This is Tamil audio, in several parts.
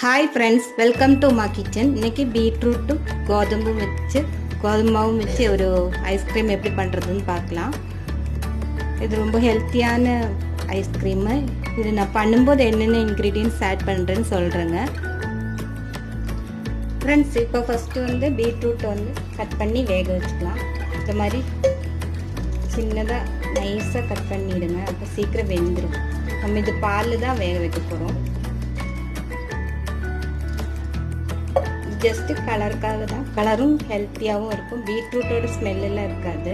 ஹாய் ஃப்ரெண்ட்ஸ், வெல்கம் டு மா கிச்சன். இன்றைக்கி பீட்ரூட்டும் கோதுமாவும் வச்சு ஒரு ஐஸ்கிரீம் எப்படி பண்ணுறதுன்னு பார்க்கலாம். இது ரொம்ப ஹெல்த்தியான ஐஸ்கிரீமு. இது நான் பண்ணும்போது என்னென்ன இன்க்ரீடியன்ட்ஸ் ஆட் பண்ணுறேன்னு சொல்கிறேங்க. ஃப்ரெண்ட்ஸ், இப்போ ஃபஸ்ட்டு பீட்ரூட்டை கட் பண்ணி வேக வச்சுக்கலாம். இந்த மாதிரி சின்னதாக நைஸாக கட் பண்ணிவிடுங்க, அப்போ சீக்கிரம் வெந்துடும். நம்ம இது பாலில் தான் வேக வைக்க போகிறோம். ஜஸ்ட்டு கலருக்காக தான், கலரும் ஹெல்த்தியாகவும் இருக்கும், பீட்ரூட்டோட ஸ்மெல்லாம் இருக்காது.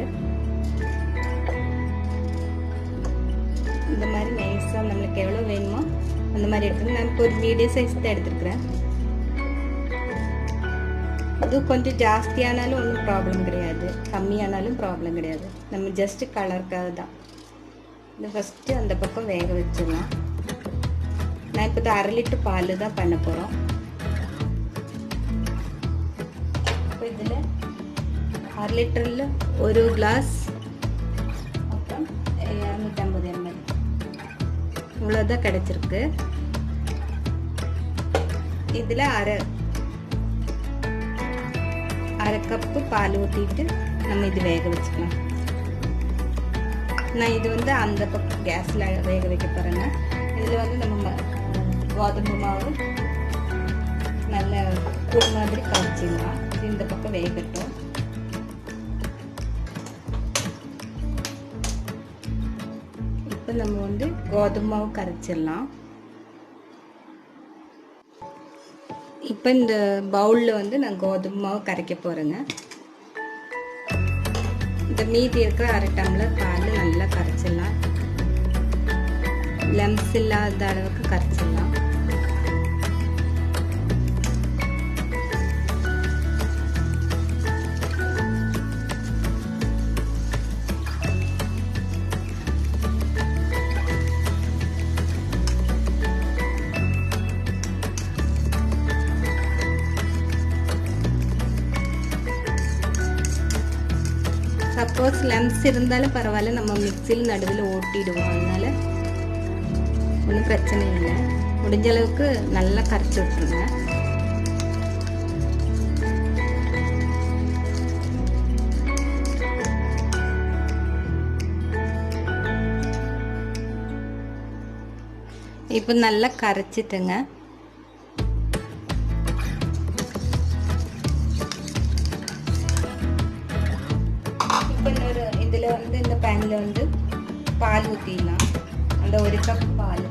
இந்த மாதிரி நைஸாக நம்மளுக்கு எவ்வளோ வேணுமோ அந்த மாதிரி எடுத்துக்கணும். நான் இப்போ ஒரு மீடியம் சைஸ் தான் எடுத்துருக்குறேன். இது கொஞ்சம் ஜாஸ்தியானாலும் ஒன்றும் ப்ராப்ளம் கிடையாது, கம்மியானாலும் ப்ராப்ளம் கிடையாது. நம்ம ஜஸ்ட்டு கலருக்காக தான். இந்த ஃபஸ்ட்டு அந்த பக்கம் வேக வச்சிடலாம். நான் இப்போ 1/2 லிட்டர் பால் தான் பண்ண போகிறோம். இதில் 1/2 லிட்டரில் ஒரு கிளாஸ் அப்புறம் 250 ml இவ்வளோதான் கிடச்சிருக்கு. இதில் அரை கப்பு பால் ஊற்றிட்டு நம்ம இது வேக வச்சுக்கலாம். நான் இது அந்த பக்கம் கேஸில் வேக வைக்க போகிறேங்க. இதில் நம்ம கோதுமை மாவு நல்ல கூழ் மாதிரி கரைச்சிடலாம். இந்த பக்கம் வேகட்டும். இப்போ நம்ம கோதுமை மாவு கரைச்சிடலாம். இப்போ இந்த பவுலில் நான் கோதுமை மாவு கரைக்க போகிறேங்க. இந்த மீதி இருக்கிற 1/2 டம்ளர் பால் நல்லா கரைச்சிடலாம். லம்ஸ் இல்லாத அளவுக்கு கரைச்சிடலாம். சப்போஸ் லம்ஸ் இருந்தாலும் பரவாயில்ல, நம்ம மிக்சியில் நடுவில் ஓட்டிடுவோம், அதனால ஒன்றும் பிரச்சனை இல்லை. முடிஞ்ச அளவுக்கு நல்லா கரைச்சி விட்டுருங்க. இப்போ நல்லா கரைச்சிட்டுங்க. இதில் இந்த பேனில் பால் ஊற்றிடலாம். அந்த 1 கப் பால்.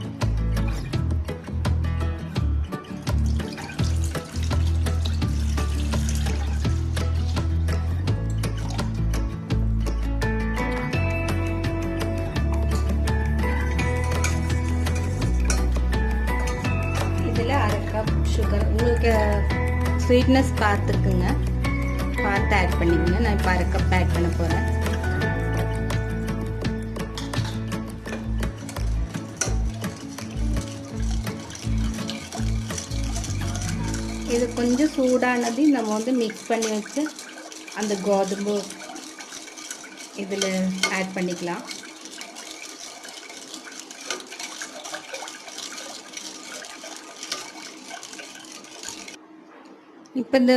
இதில் 1/2 கப் சுகர். உங்களுக்கு ஸ்வீட்னஸ் பார்த்துக்குங்க, பார்த்து ஆட் பண்ணிக்கங்க. நான் இப்போ 1/2 கப் ஆட் பண்ண போகிறேன். இது கொஞ்சம் சூடானது நம்ம மிக்ஸ் பண்ணி வச்சு அந்த கோதுமை இதில் ஆட் பண்ணிக்கலாம். இப்போ இந்த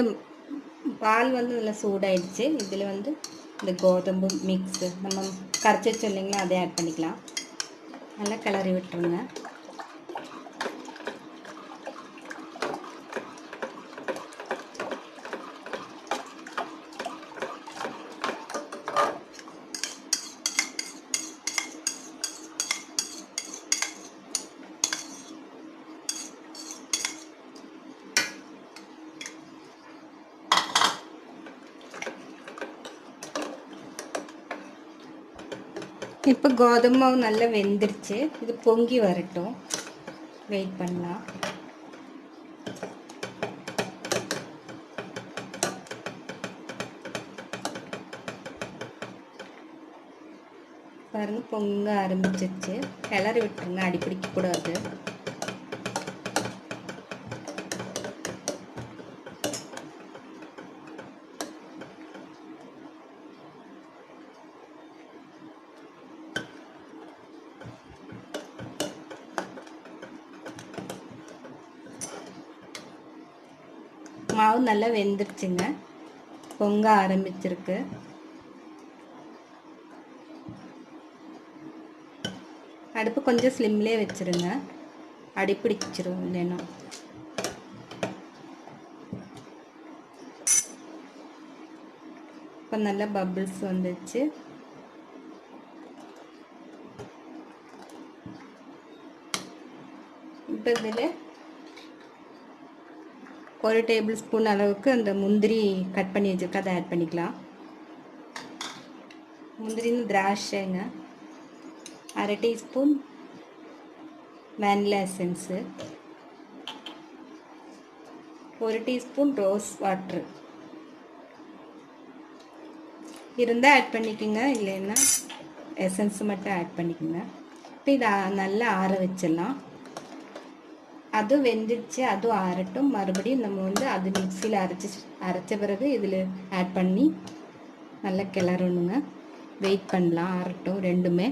பால் இதில் சூடாயிடுச்சு. இதில் இந்த கோதுமை மிக்ஸு நம்ம கரைச்சி வச்சு இல்லைங்களா, அதை ஆட் பண்ணிக்கலாம். நல்லா கிளறி விட்டுருங்க. இப்போ கோதுமை மாவு நல்லா வெந்துருச்சு. இது பொங்கி வரட்டும், வெயிட் பண்ணலாம். பாருங்க, பொங்க ஆரம்பிச்சிருச்சு. கிளறி விட்டுருங்க, அடி பிடிக்கக்கூடாது. மாவு நல்லா வெந்துருச்சுங்க, பொங்க ஆரம்பிச்சிருக்கு. அடுப்பு கொஞ்சம் ஸ்லிம்லேயே வச்சுருங்க, அடிப்பிடிச்சிரும் இல்லைன்னா. இப்போ நல்லா பபிள்ஸ் வந்துச்சு. இப்போ இதில் 1 டேபிள் ஸ்பூன் அளவுக்கு அந்த முந்திரி கட் பண்ணி வச்சுருக்க அதை ஆட் பண்ணிக்கலாம். முந்திரின்னு திராட்சைங்க, 1/2 teaspoon வேனிலா essence, 1 teaspoon rose water இருந்தால் ஆட் பண்ணிக்கோங்க, இல்லைன்னா எசன்ஸ் மட்டும் ஆட் பண்ணிக்கோங்க. இப்போ இதை நல்லா ஆற வச்சிடலாம். அதுவும் வெந்துடுச்சு, அதுவும் ஆறட்டும். மறுபடியும் நம்ம வந்து அது மிக்சியில் அரைச்ச பிறகு இதில் ஆட் பண்ணி நல்லா கிளறணுங்க. வெயிட் பண்ணலாம், ஆறட்டும் ரெண்டுமே.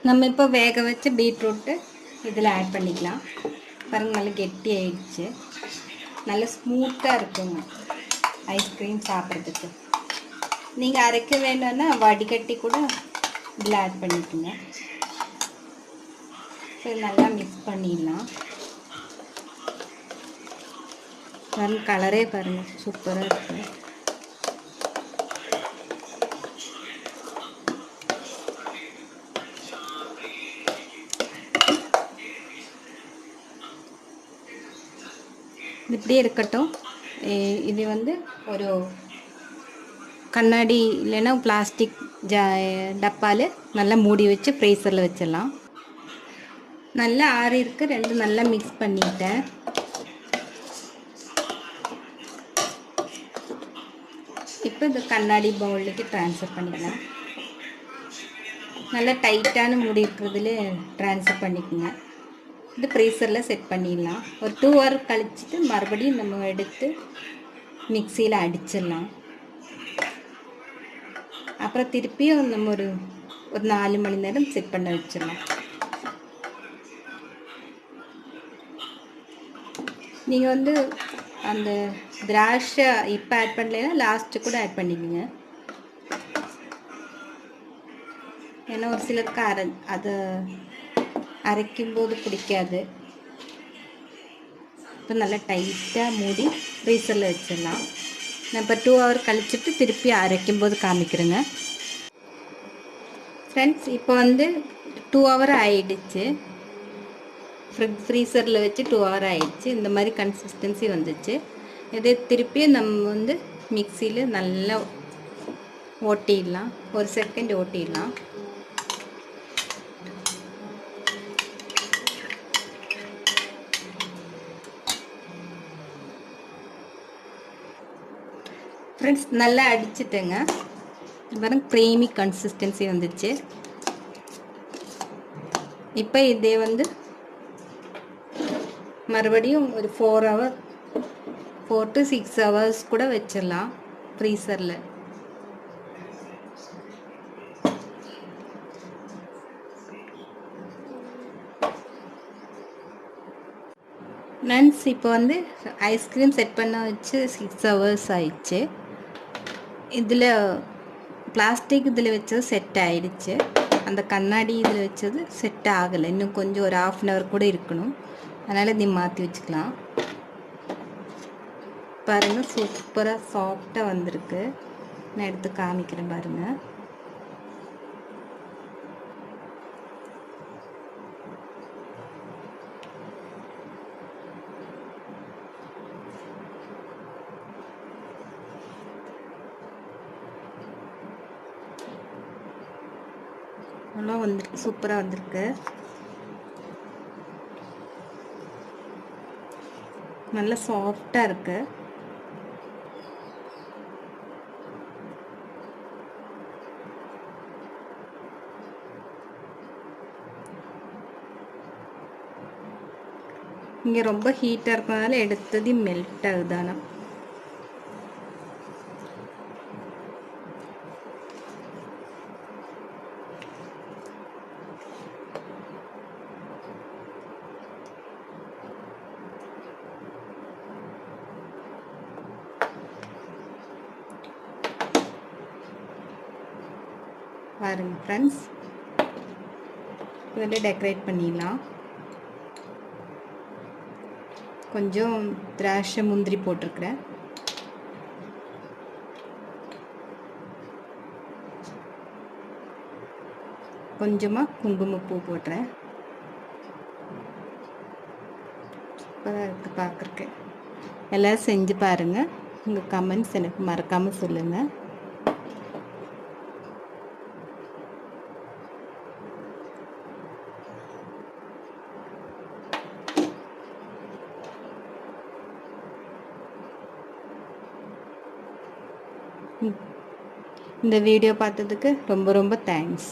நம்ம இப்போ வேக வச்ச பீட்ரூட்டு இதில் ஆட் பண்ணிக்கலாம். பாருங்கள், நல்லா கெட்டி ஆயிடுச்சு, நல்லா ஸ்மூத்தாக இருக்குங்க ஐஸ்கிரீம் சாப்பிட்றதுக்கு. நீங்கள் அரைக்க வேணும்னா வடிகட்டி கூட இதில் ஆட் பண்ணிக்கோங்க. ஸோ நல்லா மிக்ஸ் பண்ணிடலாம். பாருங்கள், கலரே பாருங்கள் சூப்பராக இருக்குது. இப்படியே இருக்கட்டும். இது வந்து ஒரு கண்ணாடி இல்லைன்னா பிளாஸ்டிக் டப்பாவில் நல்லா மூடி வச்சு ஃப்ரீசரில் வச்சிடலாம். நல்லா ஆறி இருக்கு, ரெண்டும் நல்லா மிக்ஸ் பண்ணிட்டேன். இப்போ இந்த கண்ணாடி பவுலுக்கு ட்ரான்ஸ்ஃபர் பண்ணிக்கலாம். நல்லா டைட்டான மூடி இருக்கிறதுல ட்ரான்ஸ்ஃபர் பண்ணிக்கோங்க. இது ஃப்ரீசரில் செட் பண்ணிடலாம். ஒரு 2 hour கழிச்சிட்டு மறுபடியும் நம்ம எடுத்து மிக்சியில் அடிச்சிடலாம். அப்புறம் திருப்பியும் நம்ம ஒரு 4 மணி நேரம் செட் பண்ண வச்சிடலாம். நீங்கள் வந்து அந்த திராட்சை இப்போ ஆட் பண்ணலைன்னா லாஸ்ட்டு கூட ஆட் பண்ணிக்கோங்க. ஏன்னா ஒரு சிலருக்கு அதை அரைக்கும்போது பிடிக்காது. இப்போ நல்லா டைட்டாக மூடி ஃப்ரீசரில் வச்சிடலாம். நான் இப்போ 2 hour கழிச்சிட்டு திருப்பி அரைக்கும்போது காமிக்கிறேங்க. ஃப்ரெண்ட்ஸ், இப்போ வந்து 2 hour ஆயிடுச்சு. ஃப்ரீசரில் வச்சு 2 hour ஆயிடுச்சு. இந்த மாதிரி கன்சிஸ்டன்சி வந்துச்சு. இதை திருப்பி நம்ம வந்து மிக்சியில் நல்லா ஓட்டிடலாம். 1 செகண்ட் ஓட்டிடலாம். ஃப்ரெண்ட்ஸ், நல்லா அடிச்சிட்டேங்க. பாருங்க, க்ரீமி கன்சிஸ்டன்சி வந்துச்சு. இப்போ இதே வந்து மறுபடியும் ஒரு 4 to 6 hours கூட வச்சிடலாம் ஃப்ரீசரில். ஃப்ரெண்ட்ஸ், இப்போ வந்து ஐஸ்கிரீம் செட் பண்ண வச்சு 6 hours ஆயிடுச்சு. இதில் பிளாஸ்டிக் இதில் வச்சது செட் ஆகிடுச்சு. அந்த கண்ணாடி இதில் வச்சது செட் ஆகலை. இன்னும் கொஞ்சம் ஒரு 1/2 hour கூட இருக்கணும். அதனால் இதை மாற்றி வச்சுக்கலாம். பாருங்கள், சூப்பராக சாஃப்டாக வந்திருக்கு. நான் எடுத்து காமிக்கிறேன் பாருங்கள். நல்லா வந்துருக்கு, சூப்பராக வந்திருக்கு. நல்லா சாஃப்டாக இருக்கு. இங்கே ரொம்ப ஹீட்டாக இருக்கனால எடுத்தது மெல்ட் ஆகுதானா. பாருங்க ஃப்ரெண்ட்ஸ், இதில் டெக்கரேட் பண்ணிடலாம். கொஞ்சம் திராட்சை முந்திரி போட்டிருக்கிறேன். கொஞ்சமாக குங்குமப்பூ போடுறேன். சூப்பராக இருக்குது பார்க்குறக்கு. எல்லோரும் செஞ்சு பாருங்கள். உங்கள் கமெண்ட்ஸ் எனக்கு மறக்காமல் சொல்லுங்கள். இந்த வீடியோ பார்த்ததுக்கு ரொம்ப ரொம்ப தேங்க்ஸ்.